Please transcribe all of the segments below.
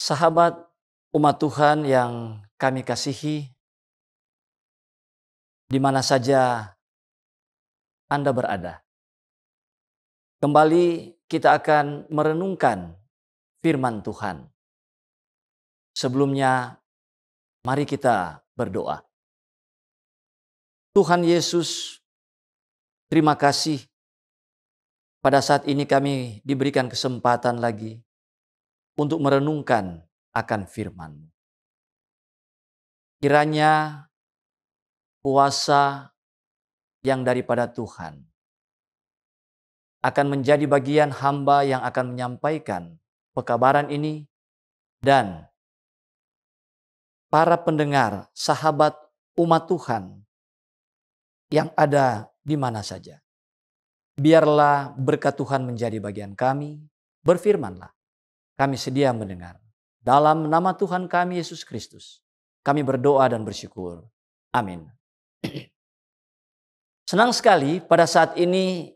Sahabat umat Tuhan yang kami kasihi, di mana saja Anda berada. Kembali kita akan merenungkan firman Tuhan. Sebelumnya, mari kita berdoa. Tuhan Yesus, terima kasih pada saat ini kami diberikan kesempatan lagi untuk merenungkan akan firman-Mu. Kiranya kuasa yang daripada Tuhan akan menjadi bagian hamba yang akan menyampaikan pekabaran ini, dan para pendengar, sahabat umat Tuhan yang ada di mana saja. Biarlah berkat Tuhan menjadi bagian kami. Berfirmanlah, kami sedia mendengar. Dalam nama Tuhan kami Yesus Kristus, kami berdoa dan bersyukur. Amin. Senang sekali pada saat ini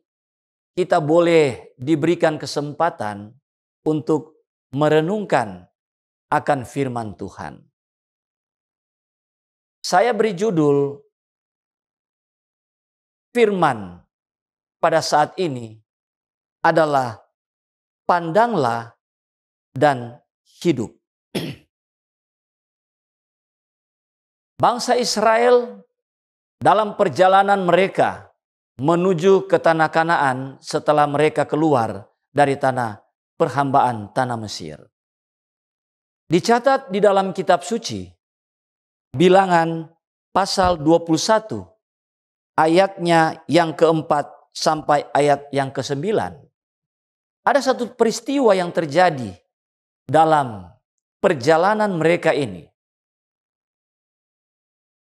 kita boleh diberikan kesempatan untuk merenungkan akan firman Tuhan. Saya beri judul firman pada saat ini adalah pandanglah dan hidup. Bangsa Israel dalam perjalanan mereka menuju ke tanah Kanaan setelah mereka keluar dari tanah perhambaan tanah Mesir. Dicatat di dalam kitab suci, Bilangan pasal 21, ayatnya yang keempat sampai ayat yang ke-9. Ada satu peristiwa yang terjadi dalam perjalanan mereka ini.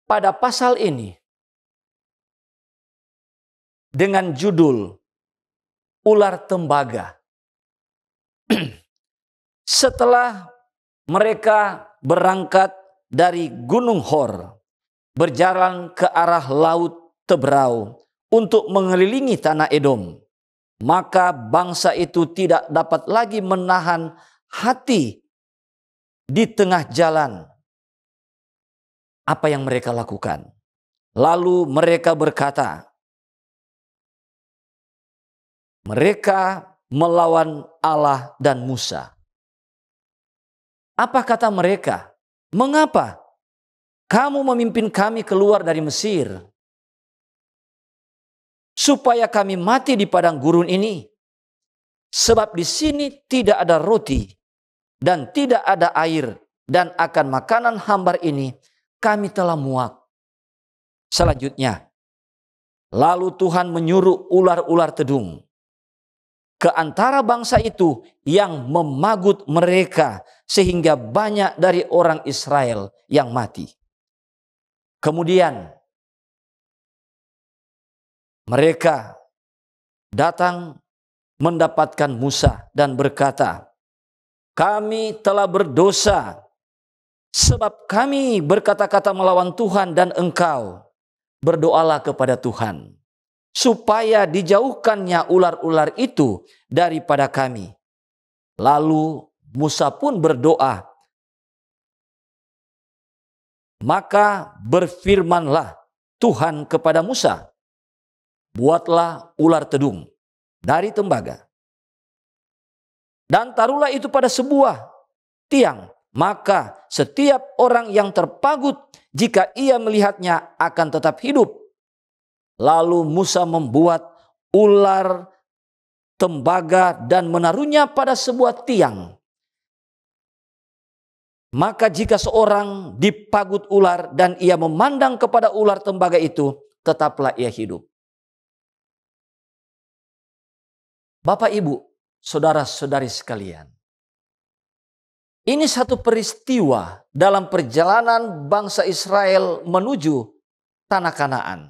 Pada pasal ini, dengan judul Ular Tembaga. Setelah mereka berangkat dari Gunung Hor, berjalan ke arah Laut Tebrau untuk mengelilingi tanah Edom, maka bangsa itu tidak dapat lagi menahan hati di tengah jalan. Apa yang mereka lakukan? Lalu mereka berkata, mereka melawan Allah dan Musa. Apa kata mereka? Mengapa kamu memimpin kami keluar dari Mesir, supaya kami mati di padang gurun ini? Sebab di sini tidak ada roti dan tidak ada air, dan akan makanan hambar ini kami telah muak. Selanjutnya, lalu Tuhan menyuruh ular-ular tedung ke antara bangsa itu yang memagut mereka, sehingga banyak dari orang Israel yang mati. Kemudian mereka datang mendapatkan Musa dan berkata, kami telah berdosa sebab kami berkata-kata melawan Tuhan dan engkau. Berdoalah kepada Tuhan supaya dijauhkannya ular-ular itu daripada kami. Lalu Musa pun berdoa. Maka berfirmanlah Tuhan kepada Musa, buatlah ular tedung dari tembaga, dan taruhlah itu pada sebuah tiang. Maka setiap orang yang terpagut, jika ia melihatnya, akan tetap hidup. Lalu Musa membuat ular tembaga dan menaruhnya pada sebuah tiang. Maka jika seorang dipagut ular dan ia memandang kepada ular tembaga itu, tetaplah ia hidup. Bapak, Ibu, saudara-saudari sekalian, ini satu peristiwa dalam perjalanan bangsa Israel menuju tanah Kanaan.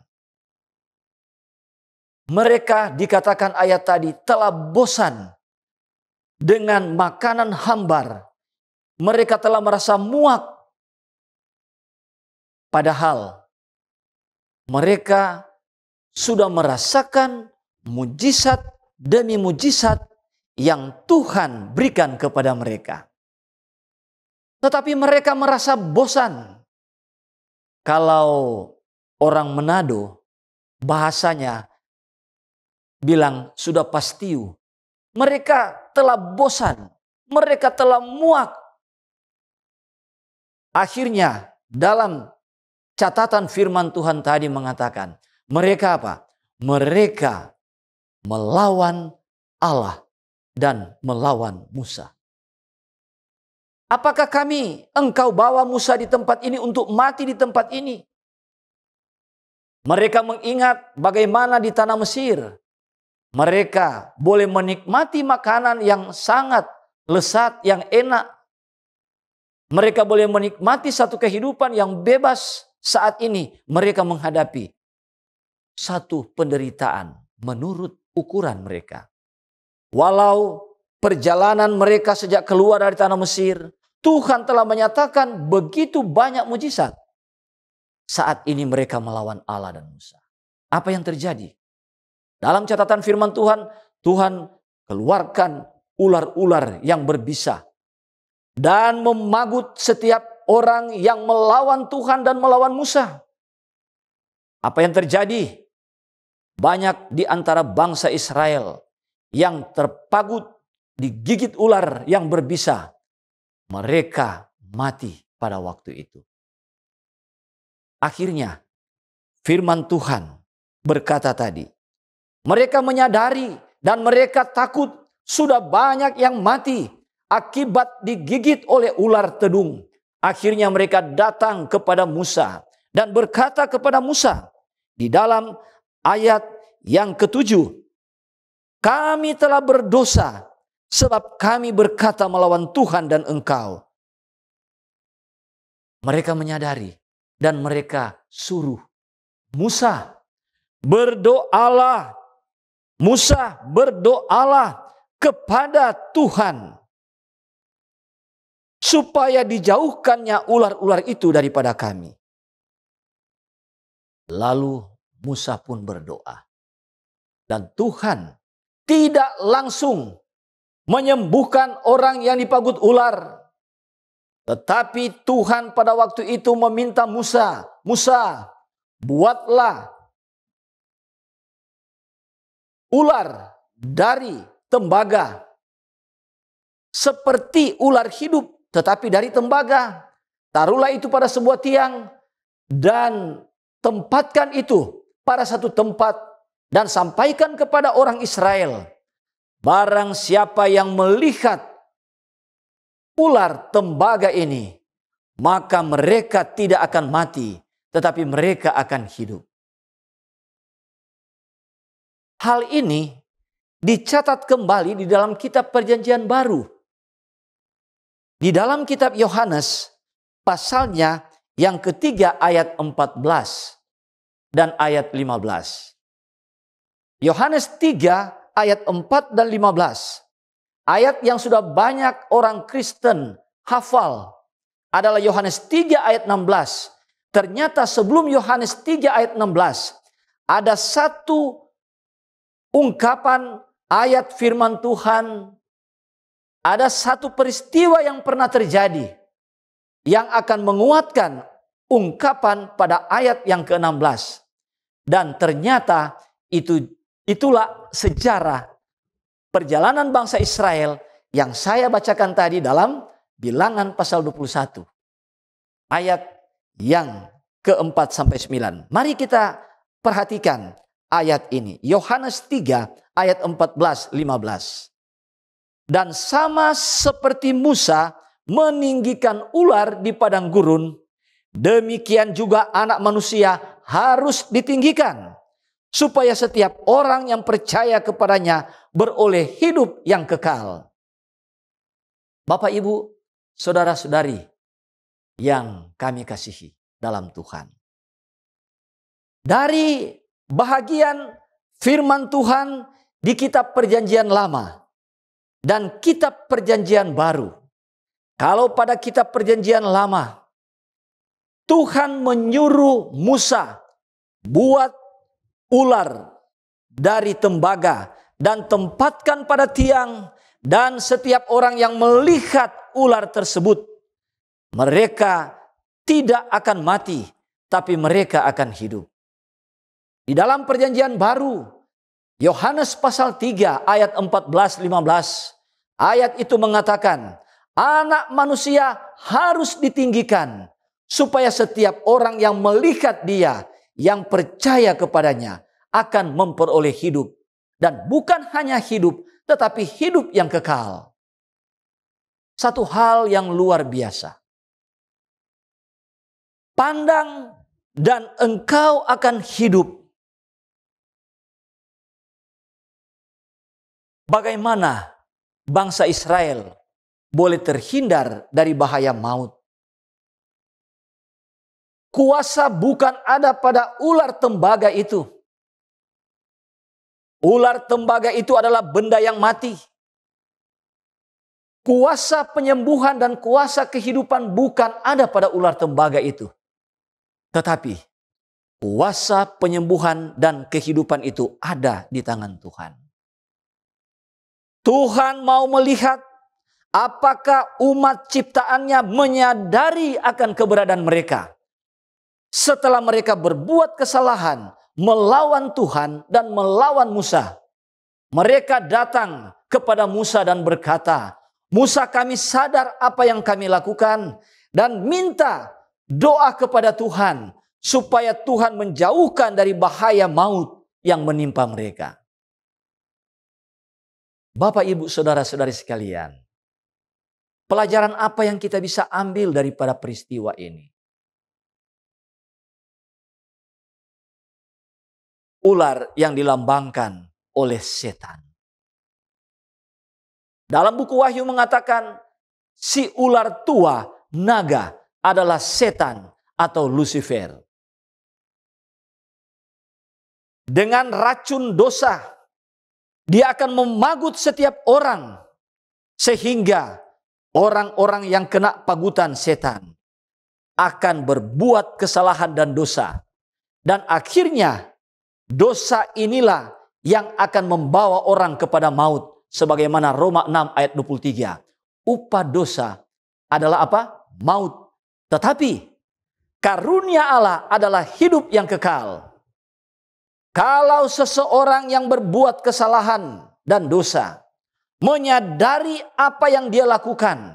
Mereka dikatakan ayat tadi telah bosan dengan makanan hambar. Mereka telah merasa muak. Padahal mereka sudah merasakan mujizat demi mujizat yang Tuhan berikan kepada mereka. Tetapi mereka merasa bosan. Kalau orang Manado bahasanya bilang sudah pastiu. Mereka telah bosan. Mereka telah muak. Akhirnya dalam catatan firman Tuhan tadi mengatakan, mereka apa? Mereka melawan Allah dan melawan Musa. Apakah engkau bawa Musa di tempat ini untuk mati di tempat ini? Mereka mengingat bagaimana di tanah Mesir mereka boleh menikmati makanan yang sangat lezat, yang enak. Mereka boleh menikmati satu kehidupan yang bebas. Saat ini mereka menghadapi satu penderitaan menurut ukuran mereka. Walau perjalanan mereka sejak keluar dari tanah Mesir, Tuhan telah menyatakan begitu banyak mujizat. Saat ini mereka melawan Allah dan Musa. Apa yang terjadi? Dalam catatan firman Tuhan, Tuhan keluarkan ular-ular yang berbisa dan memagut setiap orang yang melawan Tuhan dan melawan Musa. Apa yang terjadi? Banyak di antara bangsa Israel yang terpagut digigit ular yang berbisa. Mereka mati pada waktu itu. Akhirnya firman Tuhan berkata tadi, mereka menyadari dan mereka takut sudah banyak yang mati akibat digigit oleh ular tedung. Akhirnya mereka datang kepada Musa dan berkata kepada Musa di dalam ayat yang ke-7, kami telah berdosa sebab kami berkata melawan Tuhan dan engkau. Mereka menyadari dan mereka suruh Musa, berdoalah. Musa, berdoalah kepada Tuhan supaya dijauhkannya ular-ular itu daripada kami. Lalu Musa pun berdoa. Dan Tuhan tidak langsung menyembuhkan orang yang dipagut ular. Tetapi Tuhan pada waktu itu meminta Musa, Musa, buatlah ular dari tembaga. Seperti ular hidup, tetapi dari tembaga. Taruhlah itu pada sebuah tiang dan tempatkan itu pada satu tempat dan sampaikan kepada orang Israel. Barang siapa yang melihat ular tembaga ini, maka mereka tidak akan mati, tetapi mereka akan hidup. Hal ini dicatat kembali di dalam kitab Perjanjian Baru. Di dalam kitab Yohanes, pasalnya yang ketiga ayat 14 dan ayat 15. Yohanes 3 ayat 4 dan 15. Ayat yang sudah banyak orang Kristen hafal adalah Yohanes 3 ayat 16. Ternyata sebelum Yohanes 3 ayat 16 ada satu ungkapan ayat firman Tuhan, ada satu peristiwa yang pernah terjadi yang akan menguatkan ungkapan pada ayat yang ke-16. Dan ternyata itulah sejarah perjalanan bangsa Israel yang saya bacakan tadi dalam Bilangan pasal 21. Ayat yang ke-4 sampai 9. Mari kita perhatikan ayat ini. Yohanes 3 ayat 14-15. Dan sama seperti Musa meninggikan ular di padang gurun, demikian juga anak manusia harus ditinggikan, supaya setiap orang yang percaya kepadanya beroleh hidup yang kekal. Bapak, Ibu, saudara-saudari yang kami kasihi dalam Tuhan. Dari bahagian firman Tuhan di kitab Perjanjian Lama dan kitab Perjanjian Baru. Kalau pada kitab Perjanjian Lama, Tuhan menyuruh Musa buat ular dari tembaga dan tempatkan pada tiang, dan setiap orang yang melihat ular tersebut Mereka tidak akan mati, tapi mereka akan hidup. Di dalam perjanjian baru, Yohanes pasal 3 ayat 14-15, ayat itu mengatakan, Anak manusia harus ditinggikan, supaya setiap orang yang melihat dia, yang percaya kepadanya, akan memperoleh hidup. Dan bukan hanya hidup, tetapi hidup yang kekal. Satu hal yang luar biasa. Pandang dan engkau akan hidup. Bagaimana bangsa Israel boleh terhindar dari bahaya maut? Kuasa bukan ada pada ular tembaga itu. Ular tembaga itu adalah benda yang mati. Kuasa penyembuhan dan kuasa kehidupan bukan ada pada ular tembaga itu. Tetapi kuasa penyembuhan dan kehidupan itu ada di tangan Tuhan. Tuhan mau melihat apakah umat ciptaannya menyadari akan keberadaan mereka. Setelah mereka berbuat kesalahan, melawan Tuhan dan melawan Musa. Mereka datang kepada Musa dan berkata, Musa, kami sadar apa yang kami lakukan dan minta doa kepada Tuhan supaya Tuhan menjauhkan dari bahaya maut yang menimpa mereka. Bapak, Ibu, saudara-saudari sekalian, pelajaran apa yang kita bisa ambil daripada peristiwa ini? Ular yang dilambangkan oleh setan. Dalam buku Wahyu mengatakan, si ular tua, naga, adalah setan atau Lucifer. Dengan racun dosa, dia akan memagut setiap orang, sehingga orang-orang yang kena pagutan setan akan berbuat kesalahan dan dosa. Dan akhirnya, dosa inilah yang akan membawa orang kepada maut. Sebagaimana Roma 6 ayat 23. Upah dosa adalah apa? Maut. Tetapi karunia Allah adalah hidup yang kekal. Kalau seseorang yang berbuat kesalahan dan dosa menyadari apa yang dia lakukan,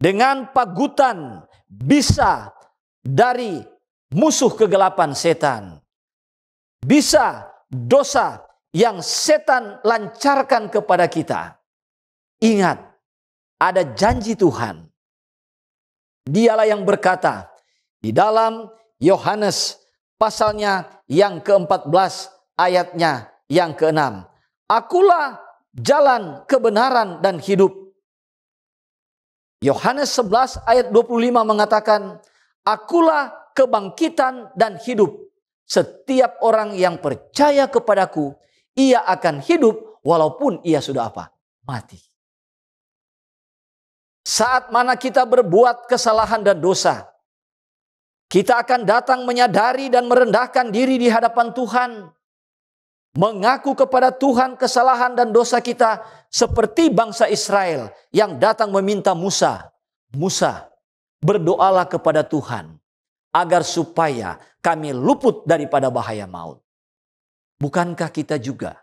dengan pagutan bisa dari musuh kegelapan setan, bisa dosa yang setan lancarkan kepada kita. Ingat, ada janji Tuhan. Dialah yang berkata di dalam Yohanes pasalnya yang ke-14 ayatnya yang ke-6. Akulah jalan, kebenaran, dan hidup. Yohanes 11 ayat 25 mengatakan, Akulah kebangkitan dan hidup. Setiap orang yang percaya kepadaku, ia akan hidup walaupun ia sudah apa? Mati. Saat mana kita berbuat kesalahan dan dosa, kita akan datang menyadari dan merendahkan diri di hadapan Tuhan. Mengaku kepada Tuhan kesalahan dan dosa kita seperti bangsa Israel yang datang meminta Musa. Musa, berdoalah kepada Tuhan agar supaya kami luput daripada bahaya maut. Bukankah kita juga,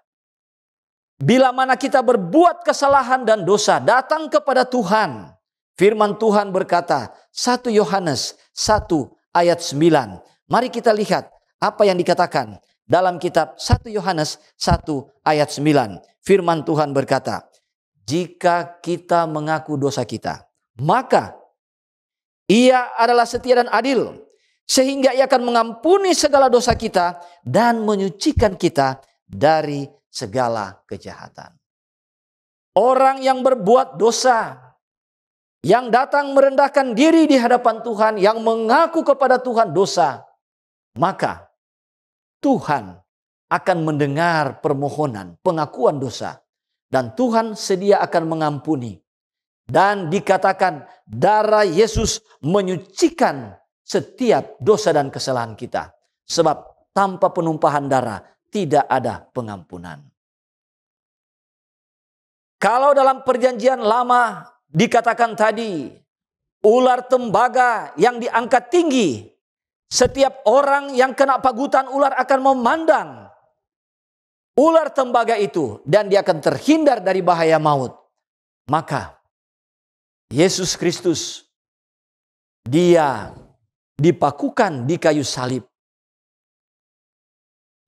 bila mana kita berbuat kesalahan dan dosa, datang kepada Tuhan. Firman Tuhan berkata, 1 Yohanes 1 ayat 9. Mari kita lihat apa yang dikatakan dalam kitab 1 Yohanes 1 ayat 9. Firman Tuhan berkata, jika kita mengaku dosa kita, maka Ia adalah setia dan adil, sehingga Ia akan mengampuni segala dosa kita dan menyucikan kita dari segala kejahatan. Orang yang berbuat dosa, yang datang merendahkan diri di hadapan Tuhan, yang mengaku kepada Tuhan dosa, maka Tuhan akan mendengar permohonan pengakuan dosa. Dan Tuhan sedia akan mengampuni. Dan dikatakan darah Yesus menyucikan setiap dosa dan kesalahan kita. Sebab tanpa penumpahan darah tidak ada pengampunan. Kalau dalam perjanjian lama dikatakan tadi, ular tembaga yang diangkat tinggi. Setiap orang yang kena pagutan ular akan memandang ular tembaga itu dan dia akan terhindar dari bahaya maut. Maka Yesus Kristus, dia dipakukan di kayu salib.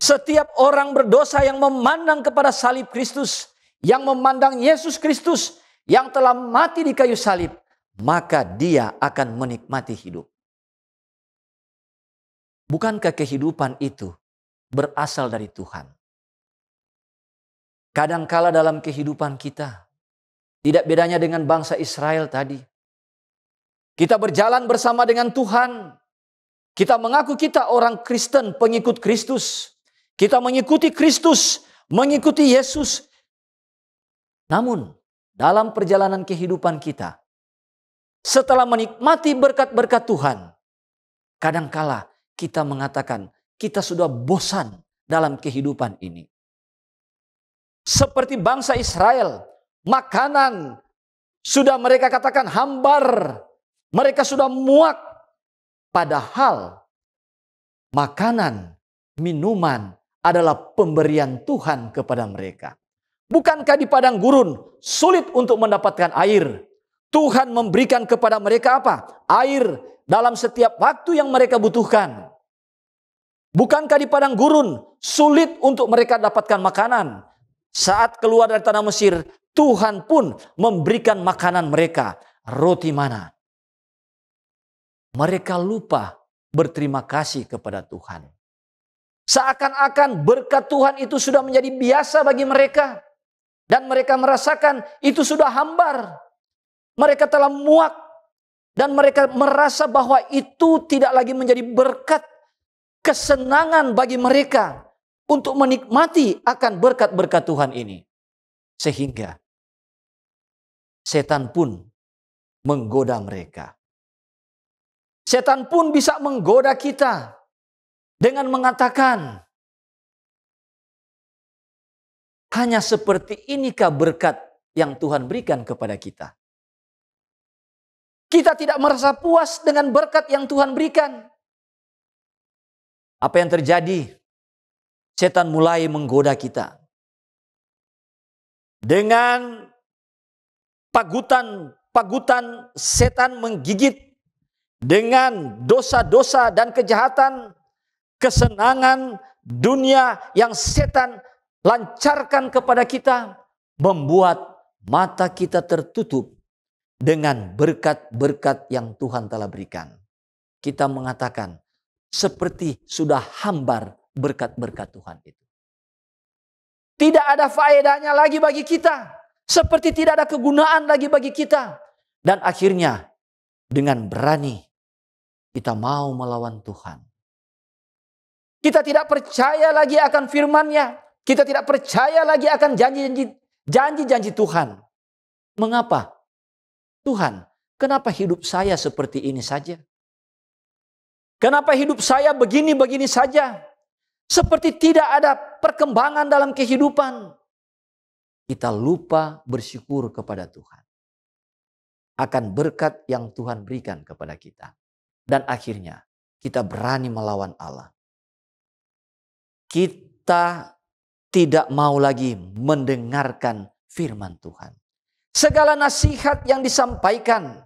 Setiap orang berdosa yang memandang kepada salib Kristus, yang memandang Yesus Kristus yang telah mati di kayu salib, maka dia akan menikmati hidup. Bukankah kehidupan itu berasal dari Tuhan? Kadangkala dalam kehidupan kita, tidak bedanya dengan bangsa Israel tadi. Kita berjalan bersama dengan Tuhan. Kita mengaku kita orang Kristen, pengikut Kristus. Kita mengikuti Kristus, mengikuti Yesus. Namun, dalam perjalanan kehidupan kita, setelah menikmati berkat-berkat Tuhan, kadangkala kita mengatakan kita sudah bosan dalam kehidupan ini. Seperti bangsa Israel, makanan sudah mereka katakan hambar. Mereka sudah muak. Padahal makanan, minuman adalah pemberian Tuhan kepada mereka. Bukankah di padang gurun sulit untuk mendapatkan air? Tuhan memberikan kepada mereka apa? Air dalam setiap waktu yang mereka butuhkan. Bukankah di padang gurun sulit untuk mereka dapatkan makanan? Saat keluar dari tanah Mesir, Tuhan pun memberikan makanan mereka. Roti mana? Mereka lupa berterima kasih kepada Tuhan. Seakan-akan berkat Tuhan itu sudah menjadi biasa bagi mereka. Dan mereka merasakan itu sudah hambar. Mereka telah muak. Dan mereka merasa bahwa itu tidak lagi menjadi berkat, kesenangan bagi mereka untuk menikmati akan berkat-berkat Tuhan ini. Sehingga setan pun menggoda mereka. Setan pun bisa menggoda kita dengan mengatakan, hanya seperti inikah berkat yang Tuhan berikan kepada kita? Kita tidak merasa puas dengan berkat yang Tuhan berikan. Apa yang terjadi? Setan mulai menggoda kita. Dengan pagutan setan menggigit. Dengan dosa-dosa dan kejahatan, kesenangan dunia yang setan lancarkan kepada kita, membuat mata kita tertutup dengan berkat-berkat yang Tuhan telah berikan. Kita mengatakan, seperti sudah hambar berkat-berkat Tuhan itu. Tidak ada faedahnya lagi bagi kita. Seperti tidak ada kegunaan lagi bagi kita. Dan akhirnya, dengan berani, kita mau melawan Tuhan. Kita tidak percaya lagi akan firman-Nya. Kita tidak percaya lagi akan janji-janji Tuhan. Mengapa? Tuhan, kenapa hidup saya seperti ini saja? Kenapa hidup saya begini-begini saja? Seperti tidak ada perkembangan dalam kehidupan. Kita lupa bersyukur kepada Tuhan akan berkat yang Tuhan berikan kepada kita. Dan akhirnya kita berani melawan Allah. Kita tidak mau lagi mendengarkan firman Tuhan. Segala nasihat yang disampaikan,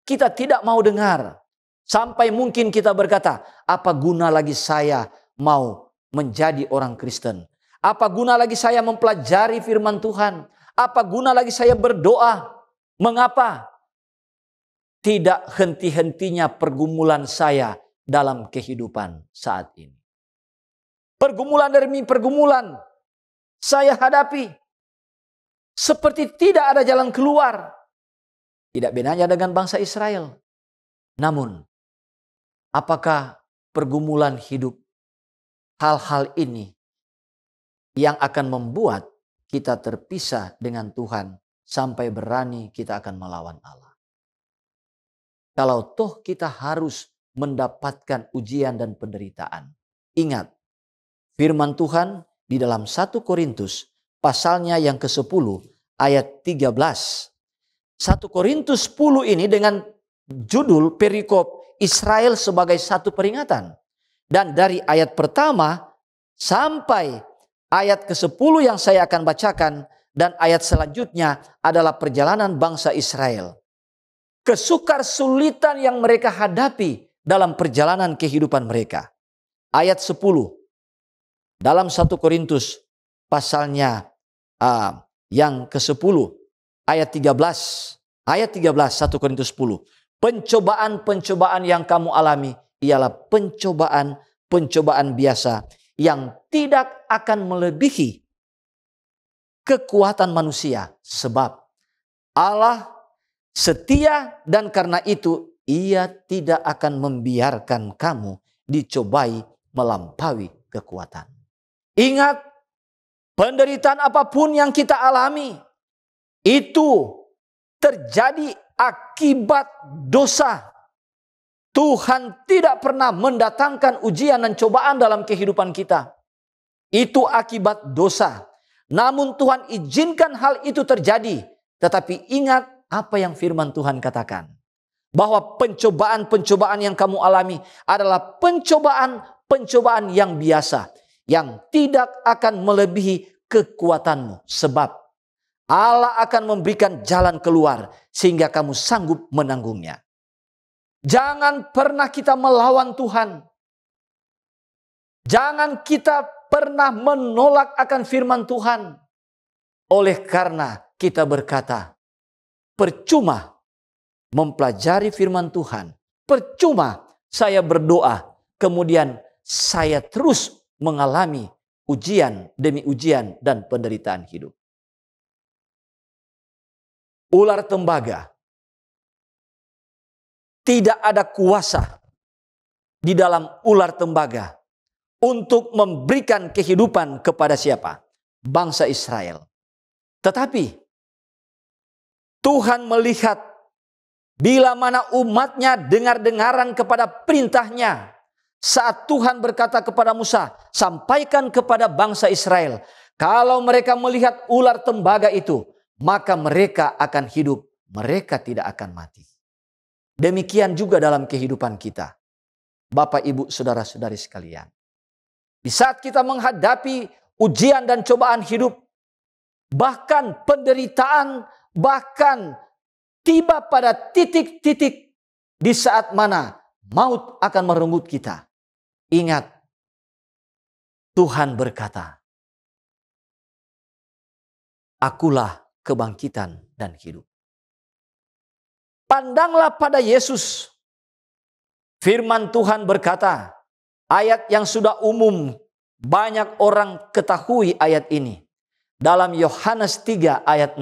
kita tidak mau dengar. Sampai mungkin kita berkata, apa guna lagi saya mau menjadi orang Kristen? Apa guna lagi saya mempelajari firman Tuhan? Apa guna lagi saya berdoa? Mengapa? Tidak henti-hentinya pergumulan saya dalam kehidupan saat ini. Pergumulan demi pergumulan saya hadapi. Seperti tidak ada jalan keluar. Tidak bedanya dengan bangsa Israel. Namun, apakah pergumulan hidup, hal-hal ini yang akan membuat kita terpisah dengan Tuhan sampai berani kita akan melawan Allah? Kalau toh kita harus mendapatkan ujian dan penderitaan. Ingat, firman Tuhan di dalam 1 Korintus pasalnya yang ke-10 ayat 13. 1 Korintus 10 ini dengan judul perikop Israel sebagai satu peringatan. Dan dari ayat pertama sampai ayat ke-10 yang saya akan bacakan, dan ayat selanjutnya adalah perjalanan bangsa Israel. Kesukar sulitan yang mereka hadapi dalam perjalanan kehidupan mereka. Ayat 10 dalam 1 Korintus pasalnya yang ke-10 ayat 13. Ayat 13 1 Korintus 10. Pencobaan-pencobaan yang kamu alami ialah pencobaan biasa yang tidak akan melebihi kekuatan manusia, sebab Allah setia dan karena itu Ia tidak akan membiarkan kamu dicobai melampaui kekuatan. Ingat, penderitaan apapun yang kita alami itu terjadi akibat dosa. Tuhan tidak pernah mendatangkan ujian dan cobaan dalam kehidupan kita. Itu akibat dosa. Namun Tuhan izinkan hal itu terjadi. Tetapi ingat apa yang firman Tuhan katakan. Bahwa pencobaan-pencobaan yang kamu alami adalah pencobaan yang biasa. Yang tidak akan melebihi kekuatanmu. Sebab Allah akan memberikan jalan keluar sehingga kamu sanggup menanggungnya. Jangan pernah kita melawan Tuhan. Jangan kita pernah menolak akan firman Tuhan. Oleh karena kita berkata, percuma mempelajari firman Tuhan. Percuma saya berdoa. Kemudian saya terus mengalami ujian demi ujian dan penderitaan hidup. Ular tembaga. Tidak ada kuasa di dalam ular tembaga untuk memberikan kehidupan kepada siapa? Bangsa Israel. Tetapi Tuhan melihat bila mana umatnya dengar-dengaran kepada perintahnya. Saat Tuhan berkata kepada Musa, sampaikan kepada bangsa Israel, kalau mereka melihat ular tembaga itu, maka mereka akan hidup, mereka tidak akan mati. Demikian juga dalam kehidupan kita. Bapak, Ibu, saudara-saudari sekalian. Di saat kita menghadapi ujian dan cobaan hidup, bahkan penderitaan, bahkan tiba pada titik-titik di saat mana maut akan merenggut kita. Ingat, Tuhan berkata, akulah kebangkitan dan hidup. Pandanglah pada Yesus. Firman Tuhan berkata, ayat yang sudah umum, banyak orang ketahui ayat ini. Dalam Yohanes 3 ayat 16.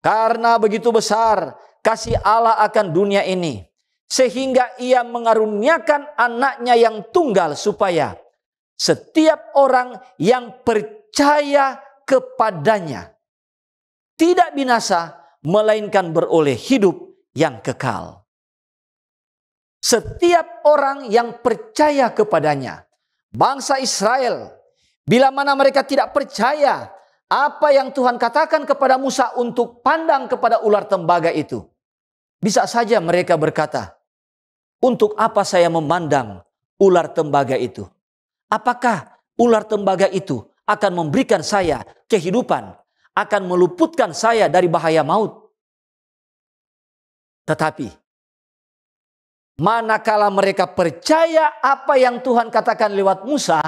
Karena begitu besar kasih Allah akan dunia ini, sehingga Ia mengaruniakan anaknya yang tunggal supaya setiap orang yang percaya kepadanya tidak binasa, melainkan beroleh hidup yang kekal. Setiap orang yang percaya kepadanya. Bangsa Israel, bila mana mereka tidak percaya apa yang Tuhan katakan kepada Musa untuk pandang kepada ular tembaga itu, bisa saja mereka berkata, untuk apa saya memandang ular tembaga itu? Apakah ular tembaga itu akan memberikan saya kehidupan, akan meluputkan saya dari bahaya maut? Tetapi manakala mereka percaya apa yang Tuhan katakan lewat Musa,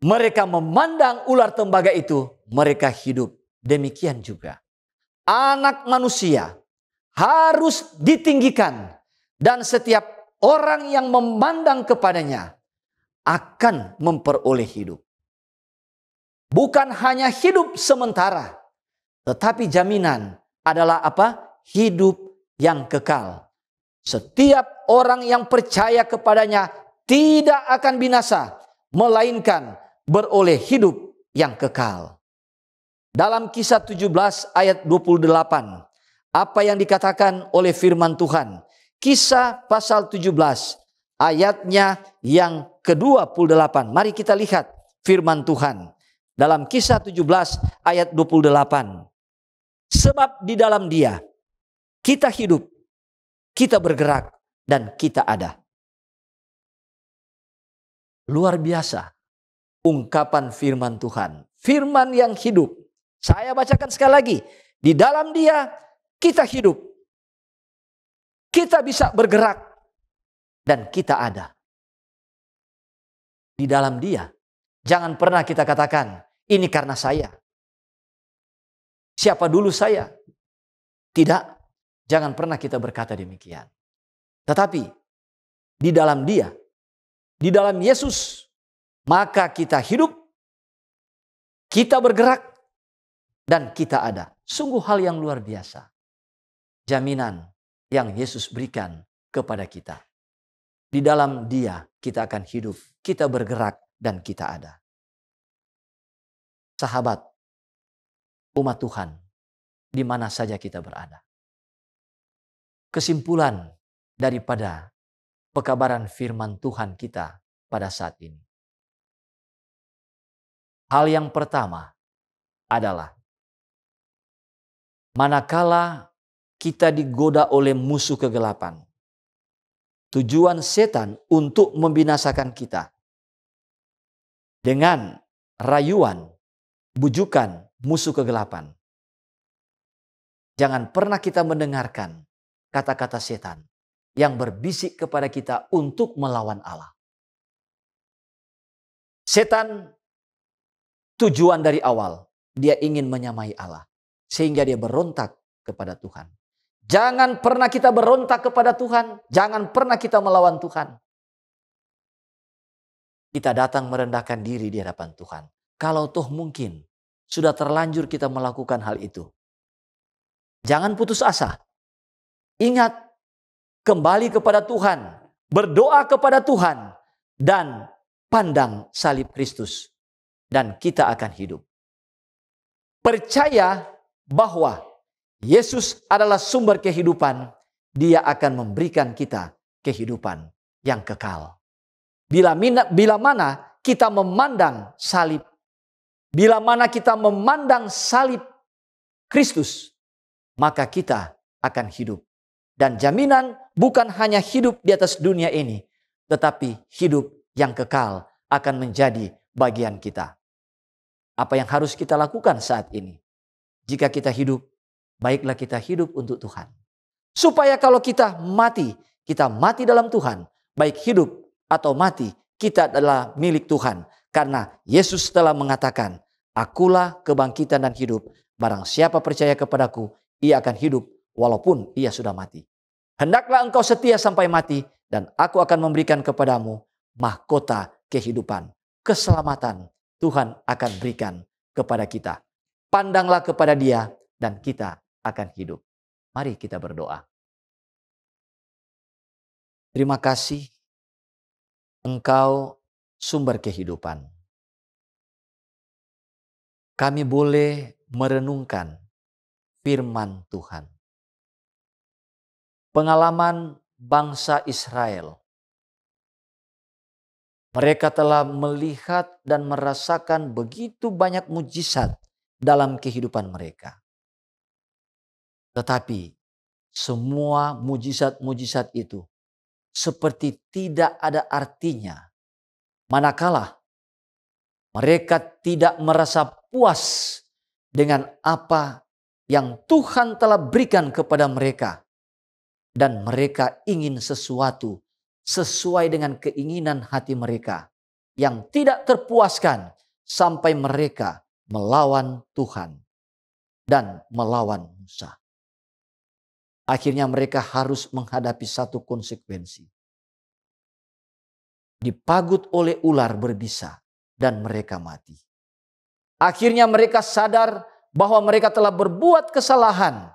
mereka memandang ular tembaga itu, mereka hidup. Demikian juga anak manusia harus ditinggikan, dan setiap orang yang memandang kepadanya akan memperoleh hidup. Bukan hanya hidup sementara, tetapi jaminan adalah apa? Hidup yang kekal. Setiap orang yang percaya kepadanya tidak akan binasa, melainkan beroleh hidup yang kekal. Dalam Kisah 17 ayat 28, apa yang dikatakan oleh firman Tuhan? Kisah pasal 17 ayatnya yang ke-28. Mari kita lihat firman Tuhan. Dalam Kisah 17 ayat 28. Sebab di dalam Dia kita hidup kita bergerak, dan kita ada. Luar biasa ungkapan firman Tuhan. Firman yang hidup. Saya bacakan sekali lagi. Di dalam Dia kita hidup. Kita bisa bergerak. Dan kita ada. Di dalam Dia. Jangan pernah kita katakan, ini karena saya. Siapa dulu saya? Tidak. Jangan pernah kita berkata demikian. Tetapi di dalam Dia, di dalam Yesus, maka kita hidup, kita bergerak, dan kita ada. Sungguh hal yang luar biasa. Jaminan yang Yesus berikan kepada kita. Di dalam Dia kita akan hidup, kita bergerak, dan kita ada. Sahabat, umat Tuhan, di mana saja kita berada. Kesimpulan daripada pekabaran firman Tuhan kita pada saat ini. Hal yang pertama adalah manakala kita digoda oleh musuh kegelapan, tujuan setan untuk membinasakan kita dengan rayuan, bujukan musuh kegelapan. Jangan pernah kita mendengarkan kata-kata setan yang berbisik kepada kita untuk melawan Allah. Setan tujuan dari awal, dia ingin menyamai Allah. Sehingga dia berontak kepada Tuhan. Jangan pernah kita berontak kepada Tuhan. Jangan pernah kita melawan Tuhan. Kita datang merendahkan diri di hadapan Tuhan. Kalau toh mungkin sudah terlanjur kita melakukan hal itu. Jangan putus asa. Ingat, kembali kepada Tuhan. Berdoa kepada Tuhan. Dan pandang salib Kristus. Dan kita akan hidup. Percaya bahwa Yesus adalah sumber kehidupan. Dia akan memberikan kita kehidupan yang kekal. Bila mana kita memandang salib. Bila mana kita memandang salib Kristus. Maka kita akan hidup. Dan jaminan bukan hanya hidup di atas dunia ini. Tetapi hidup yang kekal akan menjadi bagian kita. Apa yang harus kita lakukan saat ini? Jika kita hidup, baiklah kita hidup untuk Tuhan. Supaya kalau kita mati dalam Tuhan. Baik hidup atau mati, kita adalah milik Tuhan. Karena Yesus telah mengatakan, akulah kebangkitan dan hidup. Barang siapa percaya kepadaku, ia akan hidup walaupun ia sudah mati. Hendaklah engkau setia sampai mati, dan aku akan memberikan kepadamu mahkota kehidupan. Keselamatan Tuhan akan berikan kepada kita. Pandanglah kepada Dia dan kita akan hidup. Mari kita berdoa. Terima kasih Engkau sumber kehidupan. Kami boleh merenungkan firman Tuhan. Pengalaman bangsa Israel. Mereka telah melihat dan merasakan begitu banyak mujizat dalam kehidupan mereka. Tetapi semua mujizat-mujizat itu seperti tidak ada artinya. Manakala mereka tidak merasa puas dengan apa yang Tuhan telah berikan kepada mereka. Dan mereka ingin sesuatu sesuai dengan keinginan hati mereka yang tidak terpuaskan sampai mereka melawan Tuhan dan melawan Musa. Akhirnya mereka harus menghadapi satu konsekuensi. Dipagut oleh ular berbisa dan mereka mati. Akhirnya mereka sadar bahwa mereka telah berbuat kesalahan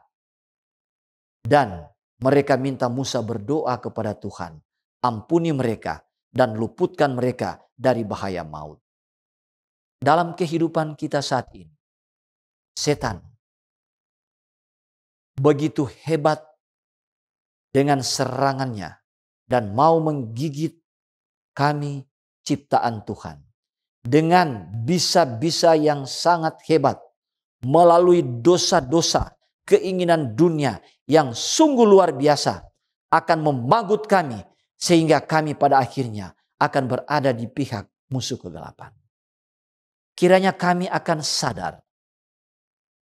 dan mereka minta Musa berdoa kepada Tuhan. Ampuni mereka dan luputkan mereka dari bahaya maut. Dalam kehidupan kita saat ini, setan begitu hebat dengan serangannya dan mau menggigit kami ciptaan Tuhan. Dengan bisa-bisa yang sangat hebat melalui dosa-dosa, keinginan dunia yang sungguh luar biasa. akan memagut kami, sehingga kami pada akhirnya akan berada di pihak musuh kegelapan. Kiranya kami akan sadar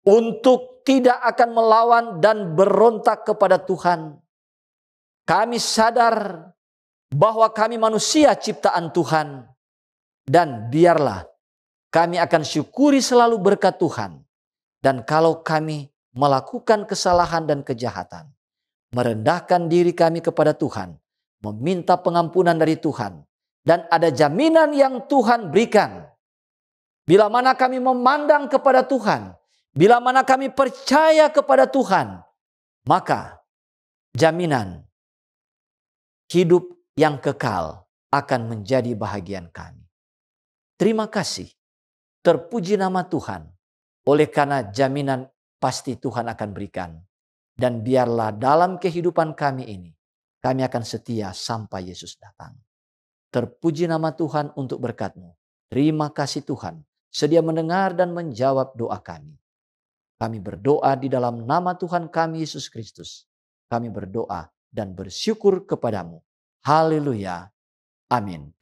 untuk tidak akan melawan dan berontak kepada Tuhan. Kami sadar bahwa kami manusia ciptaan Tuhan, dan biarlah kami akan syukuri selalu berkat Tuhan. Dan kalau kami melakukan kesalahan dan kejahatan, merendahkan diri kami kepada Tuhan, meminta pengampunan dari Tuhan, dan ada jaminan yang Tuhan berikan. Bila mana kami memandang kepada Tuhan, bila mana kami percaya kepada Tuhan, maka jaminan hidup yang kekal akan menjadi bahagian kami. Terima kasih, terpuji nama Tuhan, oleh karena jaminan pasti Tuhan akan berikan. Dan biarlah dalam kehidupan kami ini, kami akan setia sampai Yesus datang. Terpuji nama Tuhan untuk berkat-Mu. Terima kasih Tuhan, sedia mendengar dan menjawab doa kami. Kami berdoa di dalam nama Tuhan kami Yesus Kristus. Kami berdoa dan bersyukur kepadamu. Haleluya. Amin.